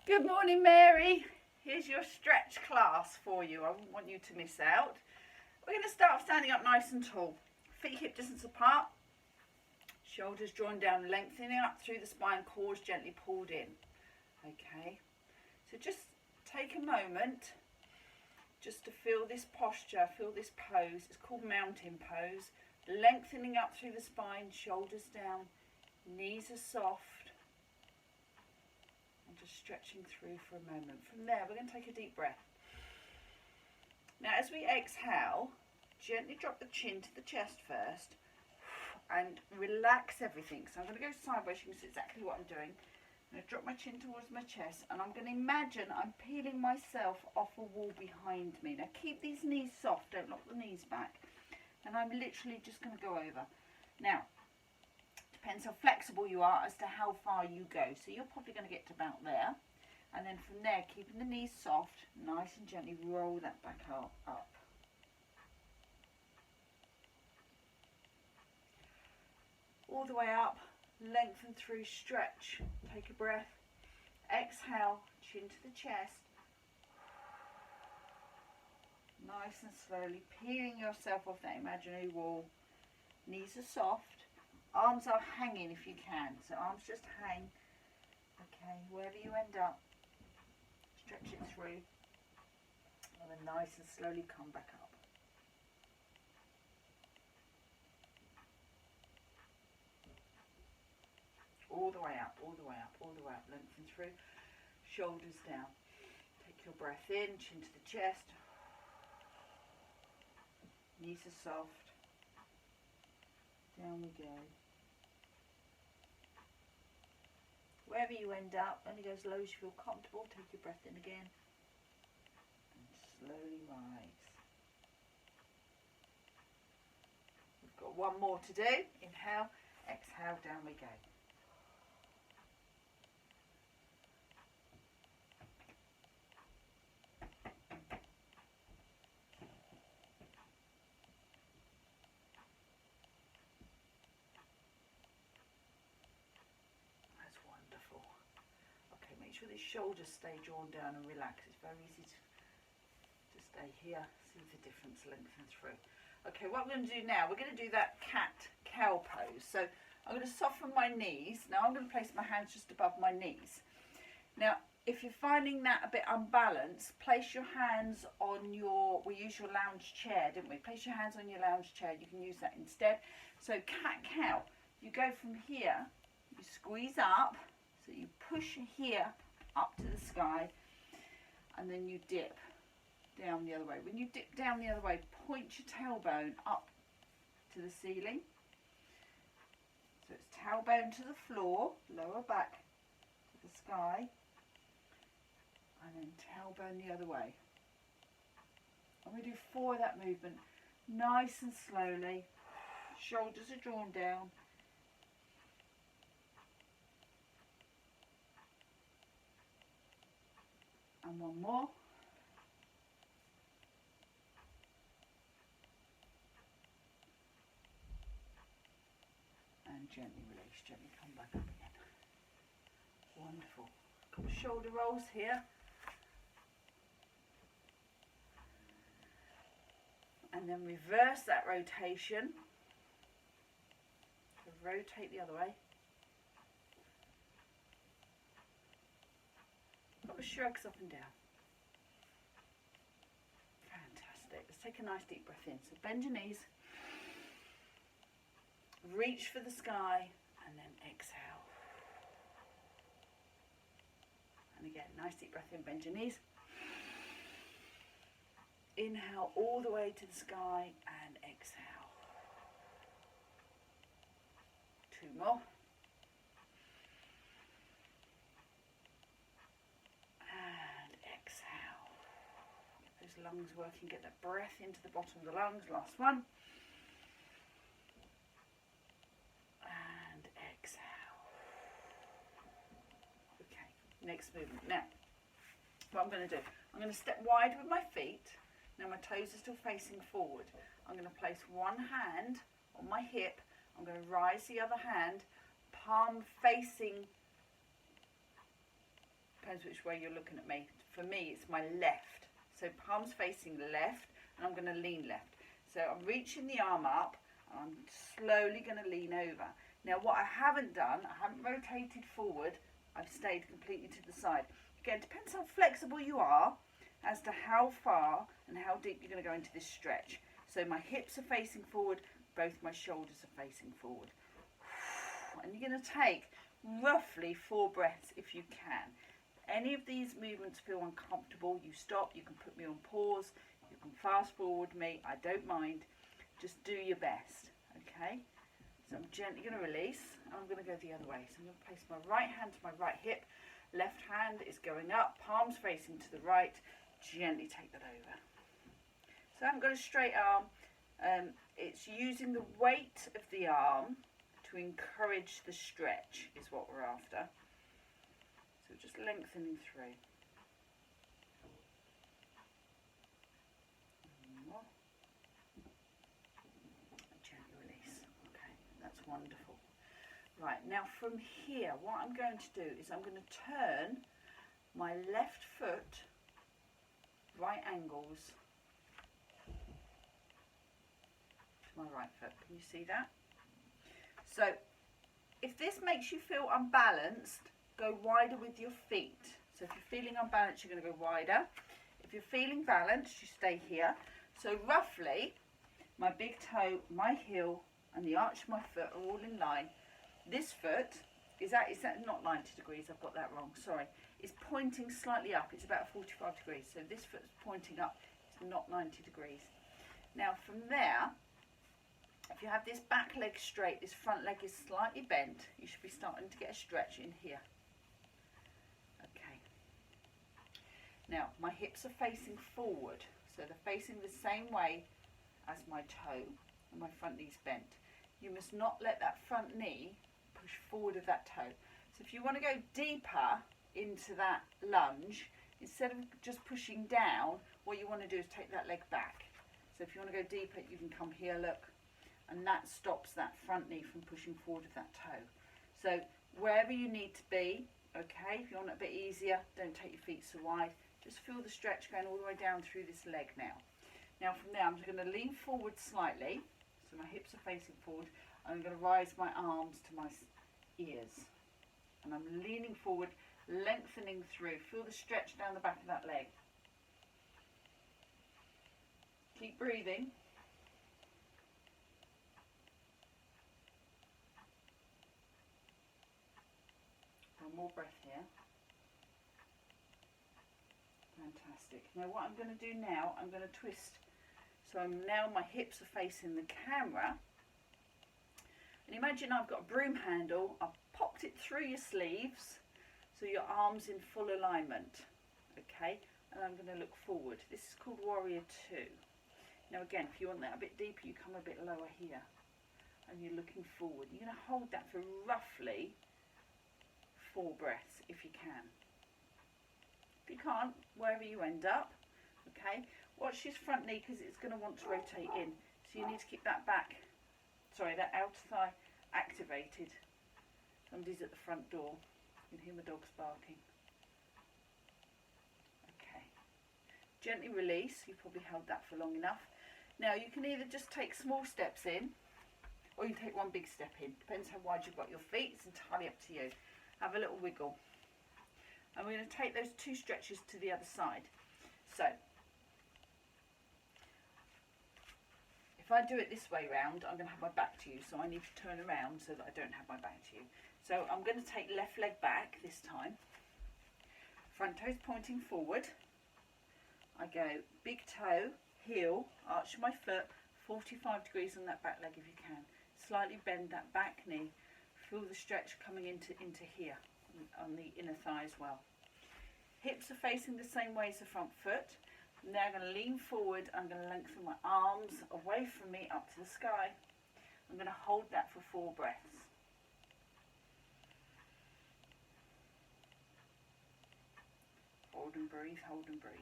Good morning, Mary. Here's your stretch class for you. I wouldn't want you to miss out. We're going to start standing up nice and tall. Feet hip distance apart. Shoulders drawn down, lengthening up through the spine, cores gently pulled in. Okay, so just take a moment just to feel this posture, feel this pose. It's called mountain pose. Lengthening up through the spine, shoulders down, knees are soft. And just stretching through for a moment. From there, we're going to take a deep breath. Now, as we exhale, gently drop the chin to the chest first and relax everything. So I'm going to go sideways. You can see exactly what I'm doing. I'm going to drop my chin towards my chest and I'm going to imagine I'm peeling myself off a wall behind me. Now, keep these knees soft. Don't lock the knees back. And I'm literally just going to go over. Now, depends how flexible you are as to how far you go. So you're probably going to get to about there. And then from there, keeping the knees soft, nice and gently roll that back up. All the way up, lengthen through, stretch. Take a breath. Exhale, chin to the chest. Nice and slowly, peeling yourself off that imaginary wall. Knees are soft. Arms are hanging if you can. So arms just hang. Okay, wherever you end up, stretch it through. And then nice and slowly come back up. All the way up, all the way up, all the way up. Lengthen through. Shoulders down. Take your breath in, chin to the chest. Knees are soft. Down we go. Wherever you end up, only go as low as you feel comfortable. Take your breath in again. And slowly rise. We've got one more to do. Inhale, exhale, down we go. These shoulders stay drawn down and relaxed. It's very easy to stay here. See the difference, lengthen through. Okay, what we're going to do now, we're going to do that cat-cow pose. So I'm going to soften my knees. Now I'm going to place my hands just above my knees. Now, if you're finding that a bit unbalanced, place your hands on your, we used your lounge chair, didn't we? Place your hands on your lounge chair. You can use that instead. So cat-cow, you go from here, you squeeze up, so you push here, up to the sky, and then you dip down the other way. When you dip down the other way, point your tailbone up to the ceiling. So it's tailbone to the floor, lower back to the sky, and then tailbone the other way. And we do 4 of that movement, nice and slowly. Shoulders are drawn down. And one more. And gently release, gently come back up again. Wonderful. Couple of shoulder rolls here. And then reverse that rotation. So rotate the other way. Couple of shrugs up and down. Fantastic. Let's take a nice deep breath in. So bend your knees. Reach for the sky and then exhale. And again, nice deep breath in, bend your knees. Inhale all the way to the sky and exhale. 2 more. And exhale. Get those lungs working, get that breath into the bottom of the lungs. Last one. Next movement. Now, what I'm going to do, I'm going to step wide with my feet. Now my toes are still facing forward. I'm going to place one hand on my hip. I'm going to rise the other hand, palm facing Depends which way you're looking at me. For me, it's my left. So palms facing left, and I'm going to lean left. So I'm reaching the arm up, and I'm slowly going to lean over. Now what I haven't done, I haven't rotated forward, I've stayed completely to the side. Again, depends how flexible you are as to how far and how deep you're going to go into this stretch. So my hips are facing forward, both my shoulders are facing forward. And you're going to take roughly 4 breaths if you can. Any of these movements feel uncomfortable, you stop, you can put me on pause, you can fast forward me, I don't mind. Just do your best, okay? So I'm gently going to release, and I'm going to go the other way. So I'm going to place my right hand to my right hip, left hand is going up, palms facing to the right, gently take that over. So I haven't got a straight arm, it's using the weight of the arm to encourage the stretch is what we're after. So just lengthening through. More. Gently release. Okay, that's wonderful. Right, now from here, what I'm going to do is I'm going to turn my left foot right angles to my right foot. Can you see that? So if this makes you feel unbalanced, go wider with your feet. So if you're feeling unbalanced, you're going to go wider. If you're feeling balanced, you stay here. So roughly, my big toe, my heel, and the arch of my foot are all in line. This foot is that not 90 degrees, I've got that wrong, sorry. It's pointing slightly up, it's about 45 degrees. So this foot's pointing up, it's not 90 degrees. Now from there, if you have this back leg straight, this front leg is slightly bent, you should be starting to get a stretch in here. Okay. Now, my hips are facing forward, so they're facing the same way as my toe, and my front knee's bent. You must not let that front knee push forward of that toe. So if you want to go deeper into that lunge, instead of just pushing down, what you want to do is take that leg back. So if you want to go deeper, you can come here, look, and that stops that front knee from pushing forward of that toe. So wherever you need to be, okay, if you want it a bit easier, don't take your feet so wide. Just feel the stretch going all the way down through this leg now. Now from there, I'm just going to lean forward slightly, so my hips are facing forward. I'm going to rise my arms to my ears, and I'm leaning forward, lengthening through. Feel the stretch down the back of that leg. Keep breathing. One more breath here. Fantastic. Now what I'm going to do now, I'm going to twist. So now my hips are facing the camera. And imagine I've got a broom handle. I've popped it through your sleeves so your arm's in full alignment. Okay, and I'm going to look forward. This is called Warrior 2. Now again, if you want that a bit deeper, you come a bit lower here. And you're looking forward. You're going to hold that for roughly 4 breaths if you can. If you can't, wherever you end up, okay, watch this front knee because it's going to want to rotate in. So you need to keep that back, sorry, that outer thigh activated. Somebody's at the front door. You can hear my dogs barking. Okay. Gently release. You've probably held that for long enough. Now you can either just take small steps in, or you can take one big step in. Depends how wide you've got your feet. It's entirely up to you. Have a little wiggle. And we're going to take those 2 stretches to the other side. So, if I do it this way round, I'm going to have my back to you. So I need to turn around so that I don't have my back to you. So I'm going to take left leg back this time. Front toes pointing forward. I go big toe, heel, arch my foot, 45 degrees on that back leg if you can. Slightly bend that back knee. Feel the stretch coming into here on the inner thigh as well. Hips are facing the same way as the front foot. Now I'm going to lean forward. I'm going to lengthen my arms away from me up to the sky. I'm going to hold that for 4 breaths. Hold and breathe, hold and breathe.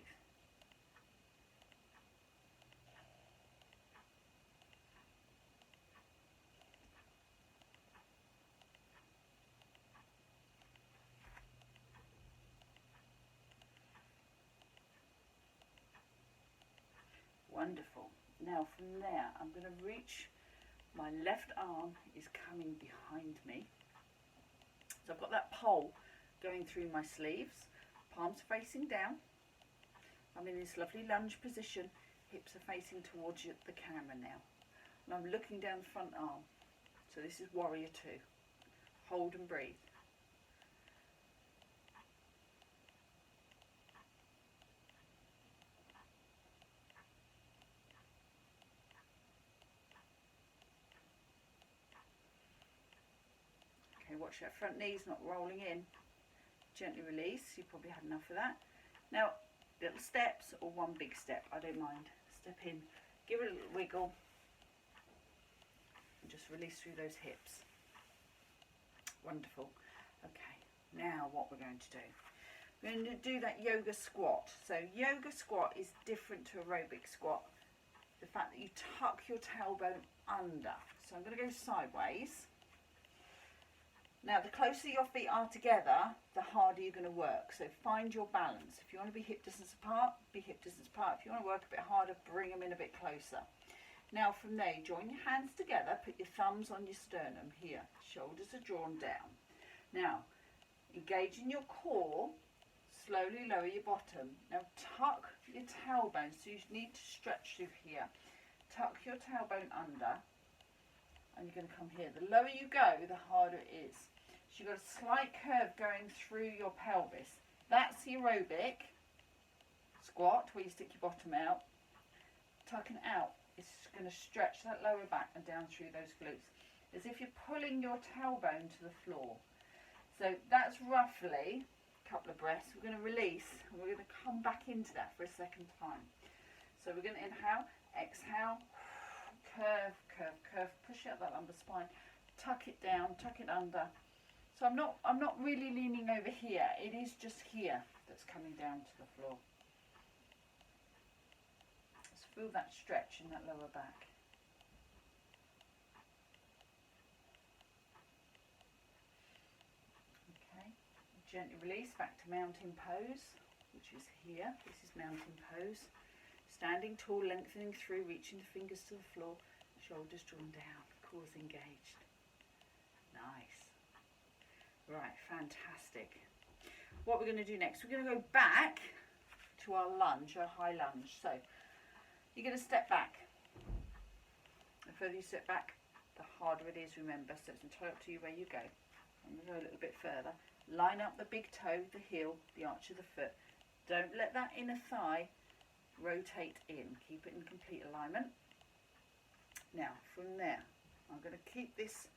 Wonderful. Now from there, I'm going to reach, my left arm is coming behind me. So I've got that pole going through my sleeves, palms facing down. I'm in this lovely lunge position, hips are facing towards you, the camera now. And I'm looking down the front arm. So this is warrior 2. Hold and breathe. Okay, watch that front knees not rolling in. Gently release, you probably had enough of that. Now, little steps or one big step, I don't mind. Step in, give it a little wiggle, and just release through those hips. Wonderful. Okay, now what we're going to do. We're going to do that yoga squat. So yoga squat is different to aerobic squat. The fact that you tuck your tailbone under. So I'm going to go sideways. Now, the closer your feet are together, the harder you're going to work. So find your balance. If you want to be hip distance apart, be hip distance apart. If you want to work a bit harder, bring them in a bit closer. Now, from there, join your hands together. Put your thumbs on your sternum here. Shoulders are drawn down. Now, engage in your core. Slowly lower your bottom. Now, tuck your tailbone. So you need to stretch through here. Tuck your tailbone under. And you're going to come here. The lower you go, the harder it is. So you've got a slight curve going through your pelvis. That's the aerobic squat, where you stick your bottom out. Tucking out, it's going to stretch that lower back and down through those glutes, as if you're pulling your tailbone to the floor. So that's roughly a couple of breaths. We're going to release, and we're going to come back into that for a second time. So we're going to inhale, exhale, curve, curve, curve, push out that lumbar spine, tuck it down, tuck it under. So I'm not really leaning over here, it is just here that's coming down to the floor. Just feel that stretch in that lower back. Okay, gently release back to mountain pose, which is here. This is mountain pose. Standing tall, lengthening through, reaching the fingers to the floor, shoulders drawn down, cores engaged. Nice. Right, fantastic. What we're going to do next, we're going to go back to our lunge, our high lunge. So you're going to step back. The further you step back, the harder it is, remember. So it's entirely up to you where you go. I'm going to go a little bit further. Line up the big toe, the heel, the arch of the foot. Don't let that inner thigh rotate in. Keep it in complete alignment. Now, from there, I'm going to keep this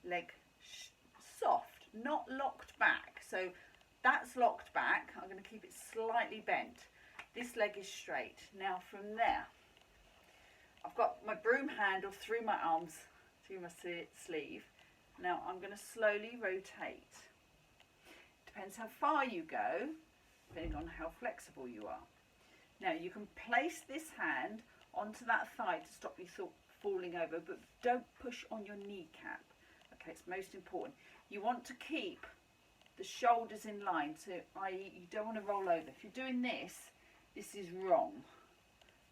leg soft, not locked back. So that's locked back. I'm going to keep it slightly bent. This leg is straight. Now, from there, I've got my broom handle through my arms, through my sleeve. Now, I'm going to slowly rotate. Depends how far you go, depending on how flexible you are. Now, you can place this hand onto that thigh to stop you falling over, but don't push on your kneecap. Okay, it's most important. You want to keep the shoulders in line, so i.e. you don't want to roll over. If you're doing this, this is wrong.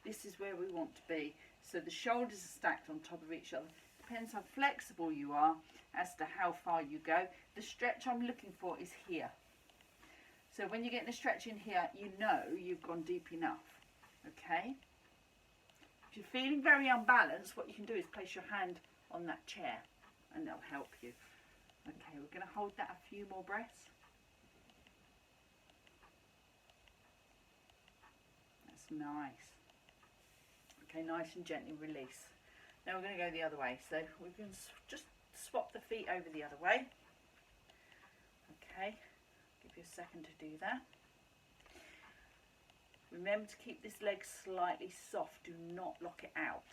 This is where we want to be. So the shoulders are stacked on top of each other. Depends how flexible you are as to how far you go. The stretch I'm looking for is here. So when you're getting a stretch in here, you know you've gone deep enough. Okay? If you're feeling very unbalanced, what you can do is place your hand on that chair and that'll help you. Okay, we're going to hold that a few more breaths. That's nice. Okay, nice and gently release. Now we're going to go the other way. So we're going to just swap the feet over the other way. Okay, give you a second to do that. Remember to keep this leg slightly soft. Do not lock it out.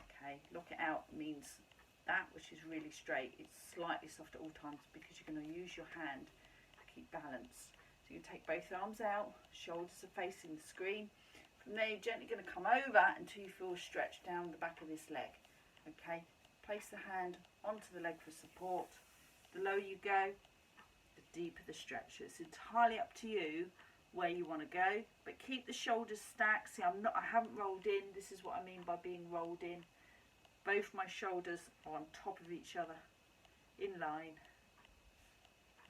Okay, lock it out means that which is really straight, it's slightly soft at all times because you're going to use your hand to keep balance. So you take both arms out, shoulders are facing the screen. From there you're gently going to come over until you feel stretched down the back of this leg. Okay, place the hand onto the leg for support. The lower you go, the deeper the stretch. So it's entirely up to you where you want to go, but keep the shoulders stacked. See, I haven't rolled in. This is what I mean by being rolled in. Both my shoulders are on top of each other, in line,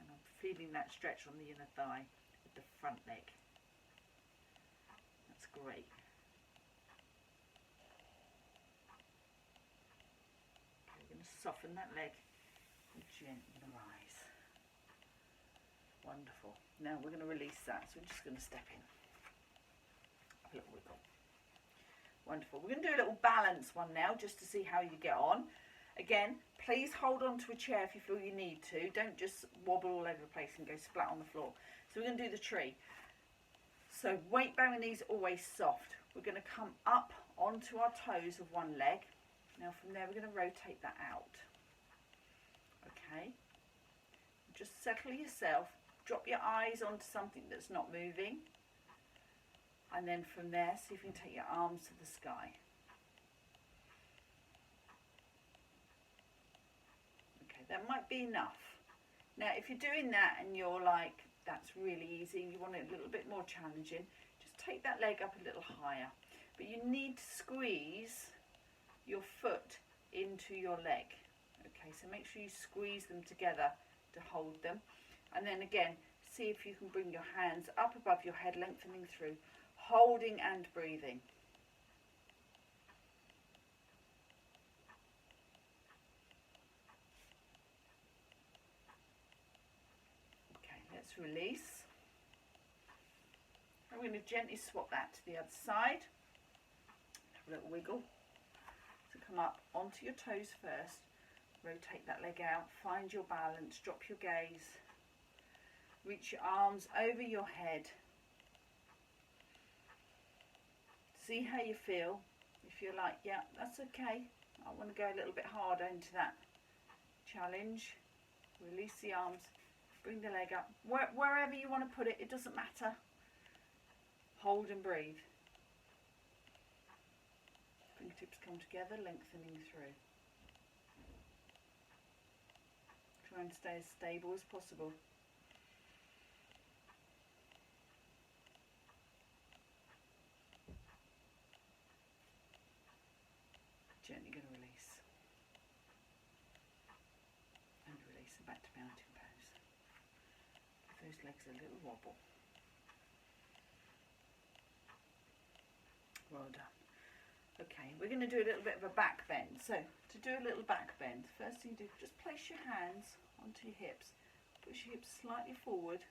and I'm feeling that stretch on the inner thigh with the front leg. That's great. Okay, we're going to soften that leg and gently rise. Wonderful. Now we're going to release that, so we're just going to step in. A little wiggle. Wonderful. We're going to do a little balance one now, just to see how you get on. Again, please hold on to a chair if you feel you need to. Don't just wobble all over the place and go splat on the floor. So we're going to do the tree. So weight bearing knees always soft. We're going to come up onto our toes of one leg. Now from there we're going to rotate that out. Okay. Just settle yourself. Drop your eyes onto something that's not moving. And then from there, see if you can take your arms to the sky. Okay, that might be enough. Now, if you're doing that and you're like, that's really easy, and you want it a little bit more challenging, just take that leg up a little higher. But you need to squeeze your foot into your leg. Okay, so make sure you squeeze them together to hold them. And then again, see if you can bring your hands up above your head, lengthening through, holding and breathing. Okay, let's release. I'm going to gently swap that to the other side. Have a little wiggle. So come up onto your toes first. Rotate that leg out. Find your balance. Drop your gaze. Reach your arms over your head. See how you feel. If you're like, yeah, that's okay, I want to go a little bit harder into that challenge. Release the arms, bring the leg up. Wherever you want to put it, it doesn't matter. Hold and breathe. Fingertips come together, lengthening through. Try and stay as stable as possible. Gently going to release. And release and back to mountain pose. Give those legs a little wobble. Well done. Okay, we're going to do a little bit of a back bend. So, to do a little back bend, first thing you do, just place your hands onto your hips. Push your hips slightly forward.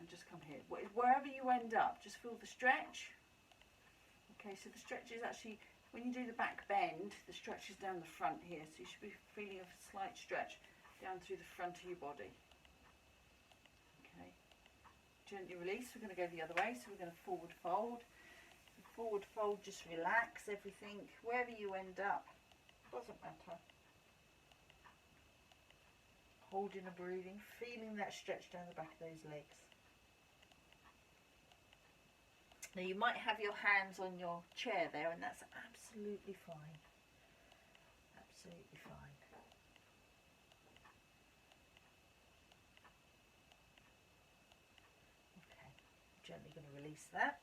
And just come here. Wherever you end up, just feel the stretch. Okay, so the stretch is actually, when you do the back bend, the stretch is down the front here, so you should be feeling a slight stretch down through the front of your body. Okay, gently release. We're going to go the other way, so we're going to forward fold. The forward fold, just relax everything, wherever you end up, doesn't matter. Holding and breathing, feeling that stretch down the back of those legs. Now you might have your hands on your chair there, and that's absolutely fine. Absolutely fine. Okay, gently going to release that.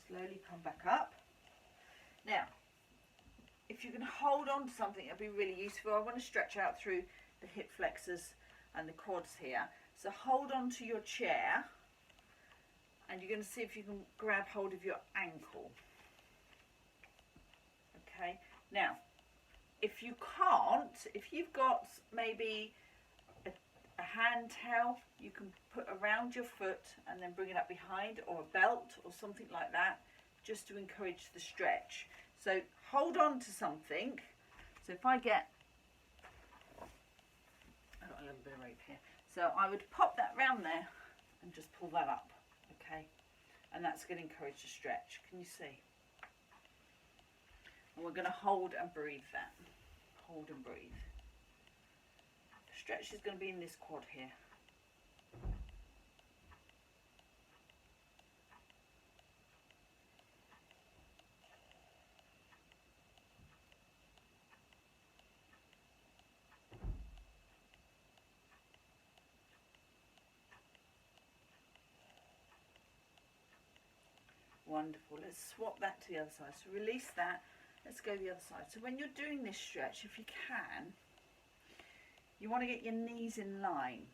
Slowly come back up. Now, if you can hold on to something, it'll be really useful. I want to stretch out through the hip flexors and the quads here. So hold on to your chair. And you're going to see if you can grab hold of your ankle. Okay, now, if you can't, if you've got maybe a hand towel, you can put around your foot and then bring it up behind, or a belt or something like that, just to encourage the stretch. So hold on to something. So if I get, I've got a little bit of rope here. So I would pop that round there and just pull that up. Okay, and that's going to encourage the stretch. Can you see? And we're going to hold and breathe that. Hold and breathe. The stretch is going to be in this quad here. Wonderful. Let's swap that to the other side. So release that. Let's go the other side. So when you're doing this stretch, if you can, you want to get your knees in line.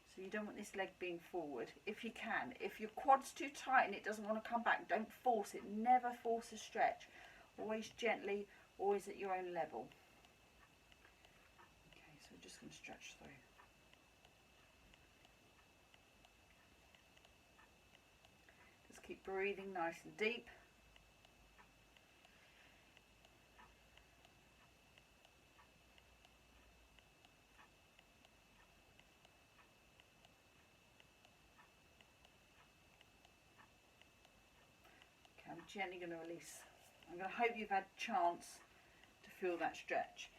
So you don't want this leg being forward. If you can. If your quad's too tight and it doesn't want to come back, don't force it. Never force a stretch. Always gently, always at your own level. Okay, so we're just going to stretch through. Just keep breathing nice and deep. I'm gently going to release. I'm going to hope you've had a chance to feel that stretch.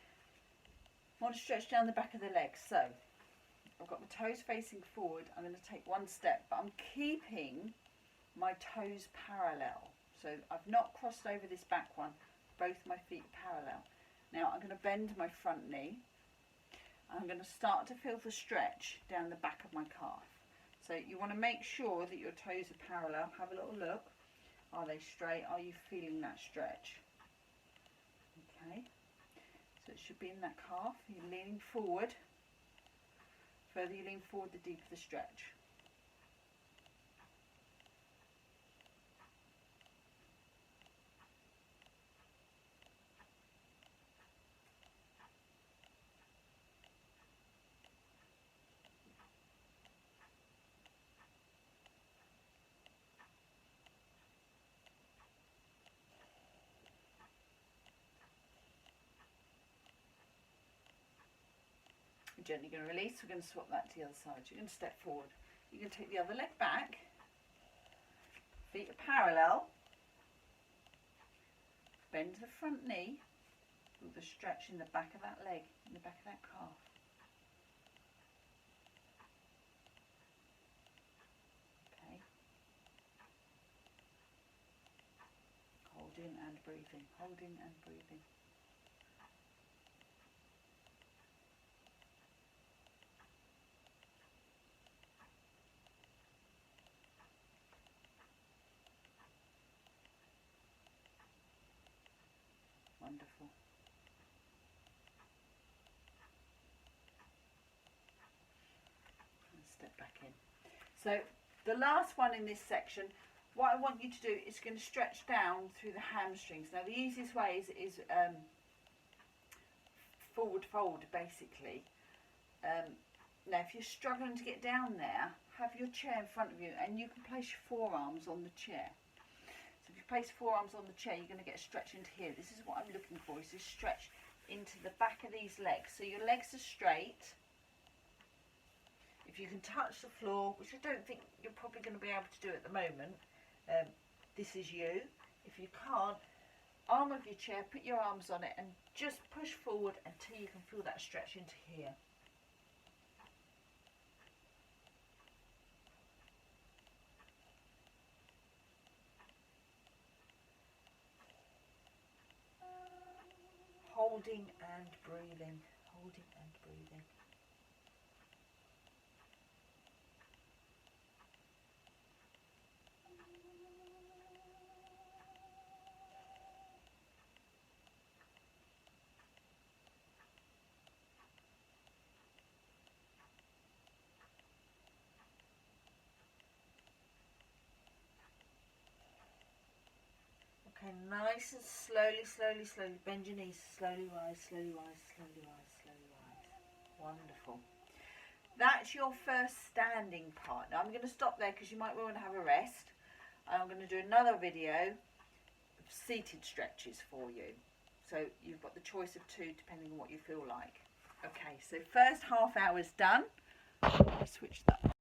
I want to stretch down the back of the legs. So I've got my toes facing forward. I'm going to take one step, but I'm keeping my toes parallel. So I've not crossed over this back one. Both my feet parallel. Now I'm going to bend my front knee. I'm going to start to feel the stretch down the back of my calf. So you want to make sure that your toes are parallel. Have a little look. Are they straight? Are you feeling that stretch? Okay, so it should be in that calf. You're leaning forward. Further you lean forward, the deeper the stretch. Gently going to release. We're going to swap that to the other side. You're going to step forward. You're going to take the other leg back. Feet are parallel. Bend the front knee. Feel the stretch in the back of that leg, in the back of that calf. Okay. Holding and breathing. Holding and breathing. Wonderful. And step back in. So the last one in this section, what I want you to do is going to stretch down through the hamstrings. Now the easiest way is forward fold basically. Now if you're struggling to get down there, have your chair in front of you and you can place your forearms on the chair. So if you place forearms on the chair, you're going to get a stretch into here. This is what I'm looking for, is this stretch into the back of these legs. So your legs are straight. If you can touch the floor, which I don't think you're probably going to be able to do at the moment, this is you. If you can't, arm of your chair, put your arms on it and just push forward until you can feel that stretch into here. Holding and breathing, holding and breathing. Okay, nice and slowly, bend your knees, slowly rise, slowly rise, slowly rise, slowly rise. Wonderful. That's your first standing part. Now I'm going to stop there because you might want to have a rest. I'm going to do another video of seated stretches for you. So you've got the choice of two depending on what you feel like. Okay, so first half hour's done. Switch that.